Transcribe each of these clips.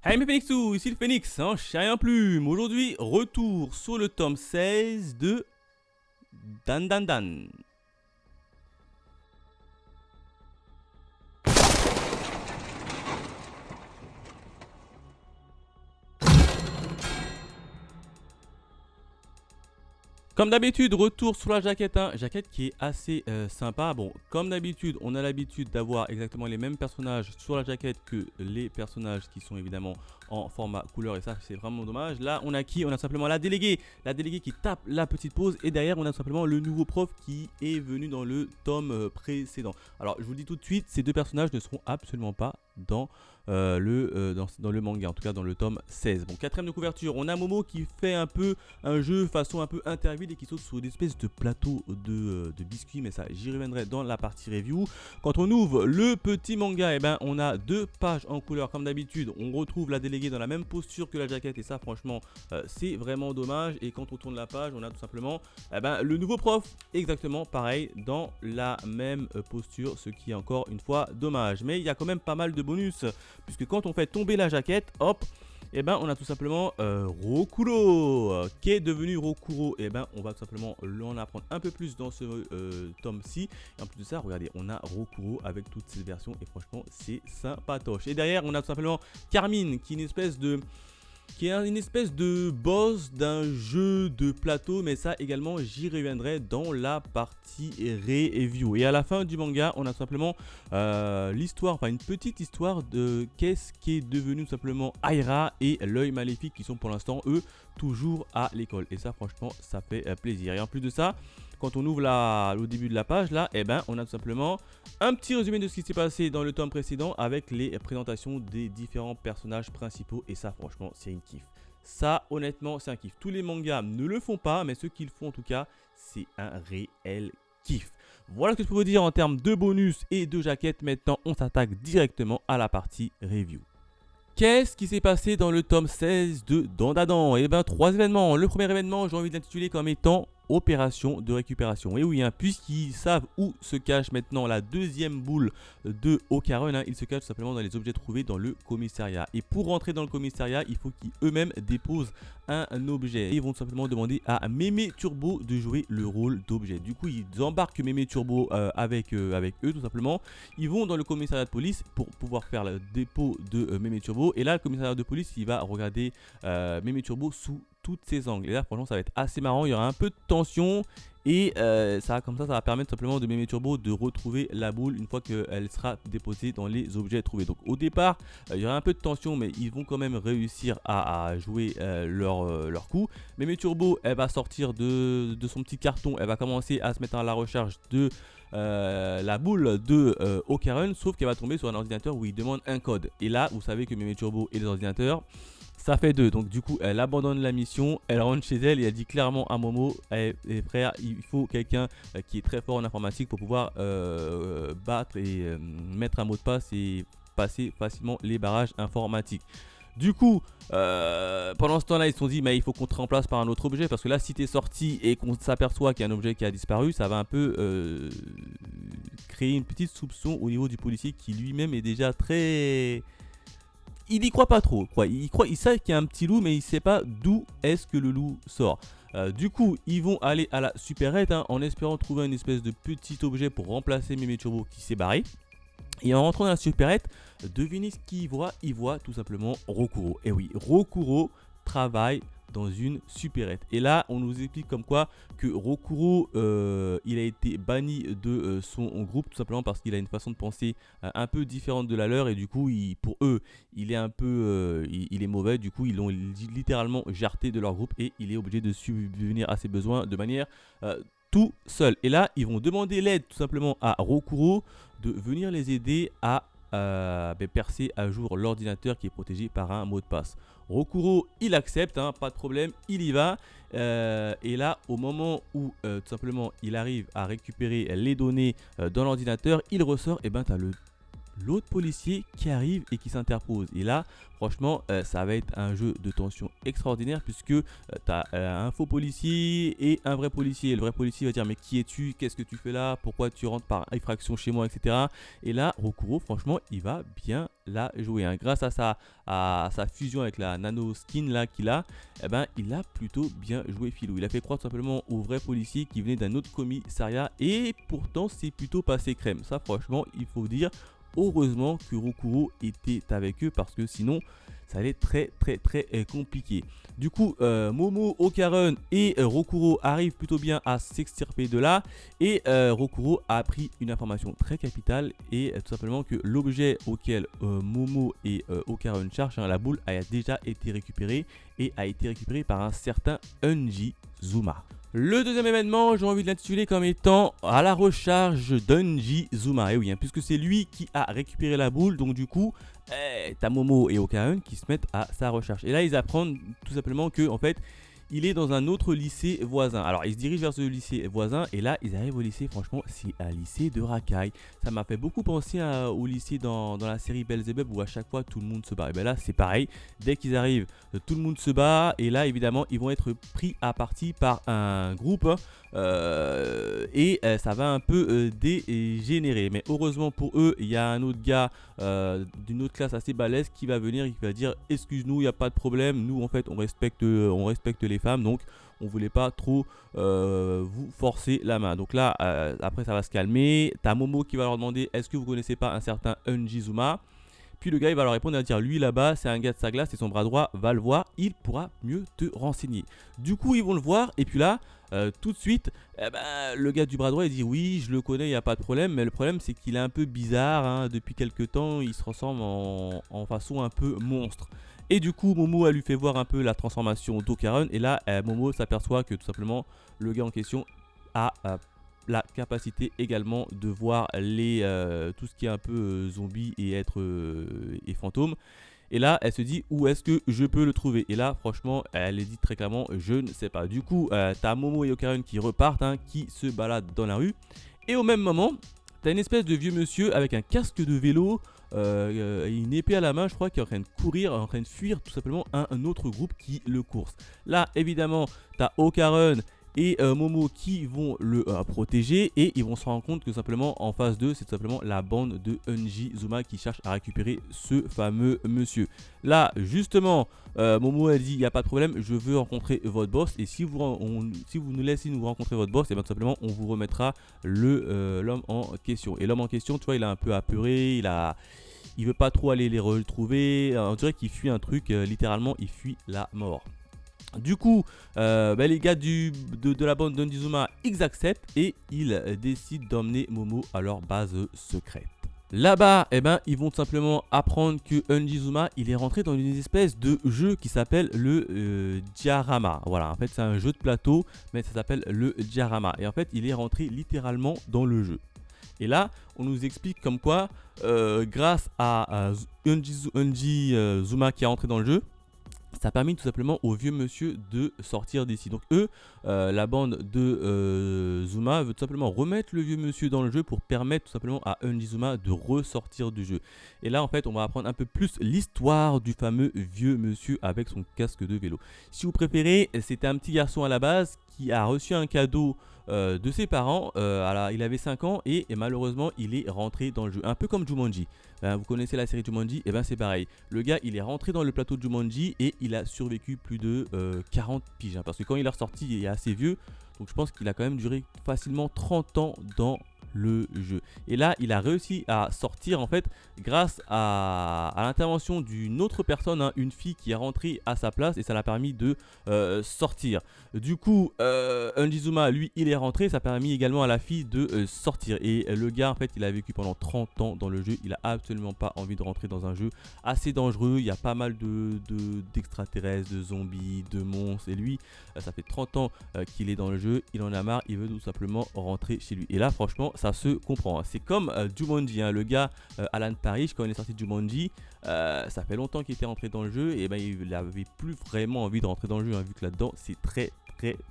Hey mes Phoenixous, ici le Phoenix, chien en plume. Aujourd'hui, retour sur le tome 16 de Dan Dan Dan. Comme d'habitude, retour sur la jaquette, jaquette qui est assez sympa. Bon, comme d'habitude, on a l'habitude d'avoir exactement les mêmes personnages sur la jaquette que les personnages qui sont évidemment en format couleur, et ça c'est vraiment dommage. Là, on a qui? On a simplement la déléguée qui tape la petite pause, et derrière on a simplement le nouveau prof qui est venu dans le tome précédent. Alors, je vous le dis tout de suite, ces deux personnages ne seront absolument pas dans dans le manga, en tout cas dans le tome 16. Bon, quatrième de couverture, on a Momo qui fait un peu un jeu façon un peu interville et qui saute sur une espèce de plateau de biscuits, mais ça j'y reviendrai dans la partie review. Quand on ouvre le petit manga, eh ben, on a deux pages en couleur comme d'habitude. On retrouve la déléguée dans la même posture que la jaquette, et ça franchement c'est vraiment dommage. Et quand on tourne la page, on a tout simplement le nouveau prof exactement pareil dans la même posture, ce qui est encore une fois dommage. Mais il y a quand même pas mal de bonus, puisque quand on fait tomber la jaquette, hop, et on a tout simplement Rokuro. Qu'est devenu Rokuro? On va tout simplement en apprendre un peu plus dans ce tome-ci. Et en plus de ça, regardez, on a Rokuro avec toutes ces versions, et franchement c'est sympatoche. Et derrière, on a tout simplement Carmine, qui est une espèce de boss d'un jeu de plateau, mais ça également j'y reviendrai dans la partie review. Et à la fin du manga, on a tout simplement l'histoire, enfin une petite histoire de qu'est-ce qui est devenu tout simplement Aira et l'œil maléfique, qui sont pour l'instant eux toujours à l'école. Et ça franchement ça fait plaisir. Et en plus de ça, quand on ouvre au début de la page là, on a tout simplement un petit résumé de ce qui s'est passé dans le tome précédent avec les présentations des différents personnages principaux, et ça franchement c'est une kiff. Ça honnêtement c'est un kiff. Tous les mangas ne le font pas, mais ceux qui le font en tout cas c'est un réel kiff. Voilà ce que je peux vous dire en termes de bonus et de jaquettes. Maintenant on s'attaque directement à la partie review. Qu'est-ce qui s'est passé dans le tome 16 de Dandadan? Trois événements. Le premier événement, j'ai envie d'intituler comme étant opération de récupération. Et oui, puisqu'ils savent où se cache maintenant la deuxième boule de Okarun, il se cache tout simplement dans les objets trouvés dans le commissariat. Et pour rentrer dans le commissariat, il faut qu'ils eux-mêmes déposent un objet. Et ils vont tout simplement demander à Mémé Turbo de jouer le rôle d'objet. Du coup, ils embarquent Mémé Turbo avec eux tout simplement. Ils vont dans le commissariat de police pour pouvoir faire le dépôt de Mémé Turbo. Et là, le commissariat de police, il va regarder Mémé Turbo sous toutes ses angles. Et là, franchement, ça va être assez marrant. Il y aura un peu de tension. Et ça va permettre simplement de Mémé Turbo de retrouver la boule une fois qu'elle sera déposée dans les objets trouvés. Donc au départ, il y aura un peu de tension, mais ils vont quand même réussir à jouer leur coup. Mémé Turbo, elle va sortir de son petit carton. Elle va commencer à se mettre à la recherche de la boule de Okarun, sauf qu'elle va tomber sur un ordinateur où il demande un code. Et là, vous savez que Mémé Turbo et les ordinateurs, ça fait deux. Donc du coup, elle abandonne la mission, elle rentre chez elle et elle dit clairement à Momo, frère, il faut quelqu'un qui est très fort en informatique pour pouvoir battre et mettre un mot de passe et passer facilement les barrages informatiques. Du coup, pendant ce temps-là, ils se sont dit, mais il faut qu'on te remplace par un autre objet, parce que là, si tu es sorti et qu'on s'aperçoit qu'il y a un objet qui a disparu, ça va un peu créer une petite soupçon au niveau du policier, qui lui-même est déjà très... Il y croit pas trop, quoi. Il sait qu'il y a un petit loup, mais il sait pas d'où est-ce que le loup sort. Du coup, ils vont aller à la supérette en espérant trouver une espèce de petit objet pour remplacer Mémé Turbo qui s'est barré. Et en rentrant dans la supérette, devinez ce qu'il voit? Il voit tout simplement Rokuro. Et oui, Rokuro travaille dans une supérette. Et là, on nous explique comme quoi que Rokuro, il a été banni de son groupe tout simplement parce qu'il a une façon de penser un peu différente de la leur, et du coup, pour eux, il est un peu, il est mauvais. Du coup, ils l'ont littéralement jarté de leur groupe et il est obligé de subvenir à ses besoins de manière tout seul. Et là, ils vont demander l'aide tout simplement à Rokuro de venir les aider à percer à jour l'ordinateur qui est protégé par un mot de passe. Rokuro, il accepte, pas de problème, il y va. Et là, au moment où tout simplement il arrive à récupérer les données dans l'ordinateur, il ressort, et tu as l'autre policier qui arrive et qui s'interpose. Et là, franchement, ça va être un jeu de tension extraordinaire puisque tu as un faux policier et un vrai policier. Le vrai policier va dire mais qui es-tu? Qu'est-ce que tu fais là? Pourquoi tu rentres par effraction chez moi, etc. Et là, Rokuro, franchement, il va bien la jouer. Hein. Grâce à sa fusion avec la nano skin là qu'il a, eh ben, il a plutôt bien joué Filou. Il a fait croire tout simplement au vrai policier qui venait d'un autre commissariat et pourtant c'est plutôt passé crème. Ça, franchement, il faut dire. Heureusement que Rokuro était avec eux parce que sinon ça allait être très compliqué. Du coup, Momo, Okarun et Rokuro arrivent plutôt bien à s'extirper de là. Et Rokuro a appris une information très capitale et tout simplement que l'objet auquel Momo et Okarun cherchent, hein, la boule, a déjà été récupérée et a été récupérée par un certain Unji Zuma. Le deuxième événement, j'ai envie de l'intituler comme étant à la recharge d'Unji Zuma. Et oui, hein, puisque c'est lui qui a récupéré la boule, donc du coup, t'as Momo et Okarun qui se mettent à sa recherche. Et là, ils apprennent tout simplement que, en fait, il est dans un autre lycée voisin. Alors, il se dirige vers ce lycée voisin et là, ils arrivent au lycée. Franchement, c'est un lycée de racailles. Ça m'a fait beaucoup penser au lycée dans la série Belzebub où à chaque fois tout le monde se bat. Et bien là, c'est pareil. Dès qu'ils arrivent, tout le monde se bat. Et là, évidemment, ils vont être pris à partie par un groupe. Et ça va un peu dégénérer. Mais heureusement pour eux, il y a un autre gars d'une autre classe assez balèze qui va venir et qui va dire excuse-nous, il n'y a pas de problème. Nous, en fait, on respecte les femmes, donc on voulait pas trop vous forcer la main. Donc là, après ça va se calmer. T'as Momo qui va leur demander est-ce que vous connaissez pas un certain Unji Zuma? Puis le gars il va leur répondre et va dire lui là-bas c'est un gars de sa glace et son bras droit va le voir, il pourra mieux te renseigner. Du coup ils vont le voir et puis là tout de suite le gars du bras droit il dit oui je le connais, il n'y a pas de problème, mais le problème c'est qu'il est un peu bizarre, hein. Depuis quelques temps il se transforme en façon un peu monstre. Et du coup, Momo a lui fait voir un peu la transformation d'Okarun. Et là, Momo s'aperçoit que tout simplement, le gars en question a la capacité également de voir tout ce qui est un peu zombie et être et fantôme. Et là, elle se dit où est-ce que je peux le trouver? Et là, franchement, elle dit très clairement, je ne sais pas. Du coup, t'as Momo et Okarun qui repartent, hein, qui se baladent dans la rue. Et au même moment, t'as une espèce de vieux monsieur avec un casque de vélo, une épée à la main, je crois, qui est en train de courir, en train de fuir tout simplement un autre groupe qui le course. Là, évidemment, t'as Okarun et Momo qui vont le protéger et ils vont se rendre compte que simplement en face d'eux c'est tout simplement la bande de Unji Zuma qui cherche à récupérer ce fameux monsieur. Là justement Momo elle dit il n'y a pas de problème, je veux rencontrer votre boss et si vous nous laissez nous rencontrer votre boss et bien tout simplement on vous remettra l'homme en question. Et l'homme en question tu vois il est un peu apeuré, il veut pas trop aller les retrouver, on dirait qu'il fuit un truc, littéralement il fuit la mort. Du coup, les gars de la bande d'Unji Zuma, ils acceptent et ils décident d'emmener Momo à leur base secrète. Là-bas, ils vont tout simplement apprendre que Unji Zuma, il est rentré dans une espèce de jeu qui s'appelle le diorama. Voilà, en fait, c'est un jeu de plateau, mais ça s'appelle le diorama. Et en fait, il est rentré littéralement dans le jeu. Et là, on nous explique comme quoi, grâce à Unji Zuma qui est rentré dans le jeu, ça a permis tout simplement au vieux monsieur de sortir d'ici. Donc eux, la bande de Zuma veut tout simplement remettre le vieux monsieur dans le jeu pour permettre tout simplement à Unji Zuma de ressortir du jeu. Et là en fait on va apprendre un peu plus l'histoire du fameux vieux monsieur avec son casque de vélo. Si vous préférez, c'était un petit garçon à la base qui a reçu un cadeau de ses parents. Il avait 5 ans et malheureusement il est rentré dans le jeu. Un peu comme Jumanji. Vous connaissez la série Jumanji, et c'est pareil. Le gars il est rentré dans le plateau de Jumanji et il a survécu plus de 40 piges. Hein, parce que quand il est ressorti il est assez vieux. Donc je pense qu'il a quand même duré facilement 30 ans dans le jeu. Et là il a réussi à sortir en fait grâce à l'intervention d'une autre personne, hein, une fille qui est rentrée à sa place et ça l'a permis de sortir. Du coup Unji Zuma lui il est rentré, ça a permis également à la fille de sortir. Et le gars en fait il a vécu pendant 30 ans dans le jeu, il a absolument pas envie de rentrer dans un jeu assez dangereux, il y a pas mal d'extraterrestres, de zombies, de monstres et lui ça fait 30 ans qu'il est dans le jeu, il en a marre, il veut tout simplement rentrer chez lui. Et là franchement ça se comprend, hein. C'est comme Jumanji, hein, le gars Alan Parrish quand il est sorti de Jumanji, ça fait longtemps qu'il était rentré dans le jeu et il avait plus vraiment envie de rentrer dans le jeu, hein, vu que là-dedans c'est très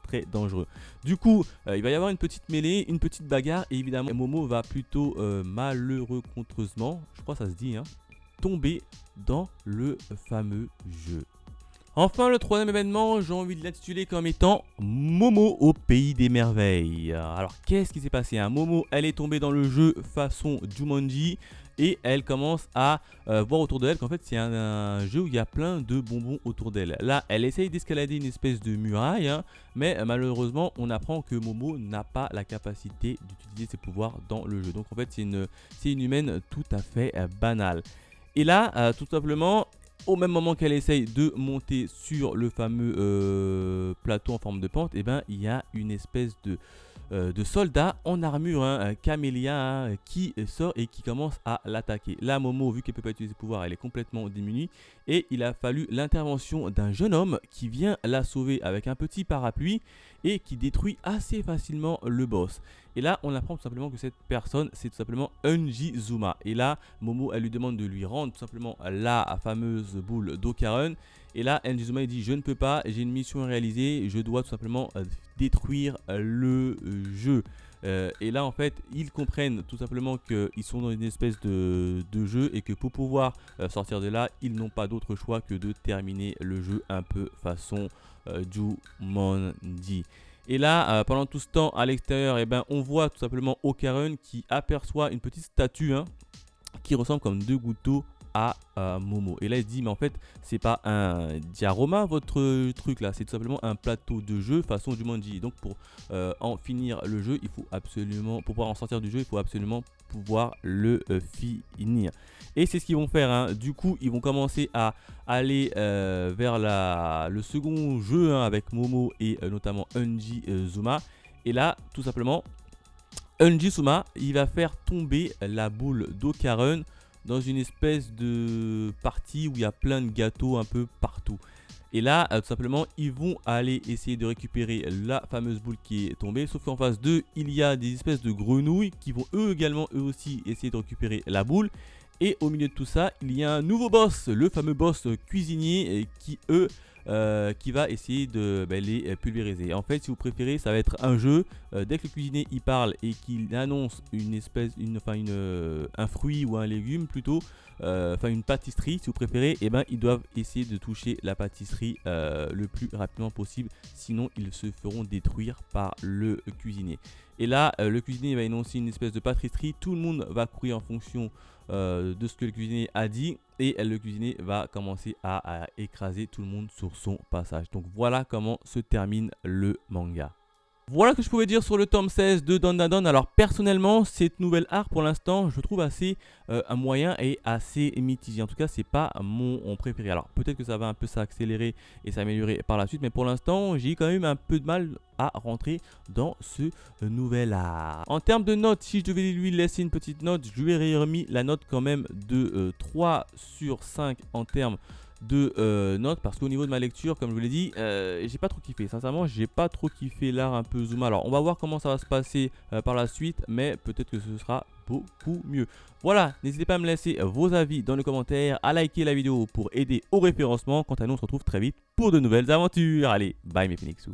très dangereux. Du coup, il va y avoir une petite mêlée, une petite bagarre et évidemment Momo va plutôt malheureusement, je crois que ça se dit, hein, tomber dans le fameux jeu. Enfin, le troisième événement, j'ai envie de l'intituler comme étant Momo au pays des merveilles. Alors, qu'est-ce qui s'est passé, hein? Momo, elle est tombée dans le jeu façon Jumanji et elle commence à voir autour d'elle qu'en fait, c'est un jeu où il y a plein de bonbons autour d'elle. Là, elle essaye d'escalader une espèce de muraille, hein, mais malheureusement, on apprend que Momo n'a pas la capacité d'utiliser ses pouvoirs dans le jeu. Donc, en fait, c'est une humaine tout à fait banale. Et là, tout simplement, au même moment qu'elle essaye de monter sur le fameux plateau en forme de pente, et ben, il y a une espèce de soldat en armure, hein, un camélia, hein, qui sort et qui commence à l'attaquer. Là, Momo, vu qu'elle ne peut pas utiliser ses pouvoirs, elle est complètement démunie. Et il a fallu l'intervention d'un jeune homme qui vient la sauver avec un petit parapluie et qui détruit assez facilement le boss. Et là, on apprend tout simplement que cette personne, c'est tout simplement Unji Zuma. Et là, Momo, elle lui demande de lui rendre tout simplement la fameuse boule d'Okarun. Et là, Unji Zuma, il dit: je ne peux pas, j'ai une mission à réaliser, je dois tout simplement détruire le jeu. Et là, en fait, ils comprennent tout simplement qu'ils sont dans une espèce de jeu et que pour pouvoir sortir de là, ils n'ont pas d'autre choix que de terminer le jeu un peu façon Jumanji. Et là, pendant tout ce temps, à l'extérieur, eh ben, on voit tout simplement Okarun qui aperçoit une petite statue, hein, qui ressemble comme deux gouttes d'eau à Momo. Et là, il se dit: mais en fait, c'est pas un diorama votre truc là, c'est tout simplement un plateau de jeu façon Jumanji. Donc, pour en finir le jeu, il faut absolument, pour pouvoir en sortir du jeu, il faut absolument pouvoir le finir. Et c'est ce qu'ils vont faire, hein. Du coup, ils vont commencer à aller vers le second jeu, hein, avec Momo et notamment Unji Zuma. Et là, tout simplement, Unji Zuma, il va faire tomber la boule d'Okarun dans une espèce de partie où il y a plein de gâteaux un peu partout. Et là, tout simplement, ils vont aller essayer de récupérer la fameuse boule qui est tombée. Sauf qu'en face d'eux, il y a des espèces de grenouilles qui vont eux aussi essayer de récupérer la boule. Et au milieu de tout ça, il y a un nouveau boss, le fameux boss cuisinier qui va essayer de les pulvériser. En fait, si vous préférez, ça va être un jeu. Dès que le cuisinier y parle et qu'il annonce un fruit ou un légume plutôt, une pâtisserie si vous préférez, et ben ils doivent essayer de toucher la pâtisserie le plus rapidement possible, sinon ils se feront détruire par le cuisinier. Et là, le cuisinier va énoncer une espèce de pâtisserie, tout le monde va courir en fonction de ce que le cuisinier a dit, et le cuisinier va commencer à écraser tout le monde sur son passage. Donc voilà comment se termine le manga. Voilà ce que je pouvais dire sur le tome 16 de Dandadan. Alors personnellement, cette nouvelle art pour l'instant, je trouve assez moyen et assez mitigé. En tout cas, c'est pas mon préféré. Alors peut-être que ça va un peu s'accélérer et s'améliorer par la suite, mais pour l'instant, j'ai quand même un peu de mal à rentrer dans ce nouvel art. En termes de notes, si je devais lui laisser une petite note, je lui ai remis la note quand même de 3 sur 5 en termes de notes, parce qu'au niveau de ma lecture, comme je vous l'ai dit, j'ai pas trop kiffé. Sincèrement, j'ai pas trop kiffé l'art un peu Zuma. Alors on va voir comment ça va se passer par la suite, mais peut-être que ce sera beaucoup mieux. Voilà, n'hésitez pas à me laisser vos avis dans les commentaires, à liker la vidéo pour aider au référencement. Quant à nous, on se retrouve très vite pour de nouvelles aventures. Allez, bye mes Phoenixous.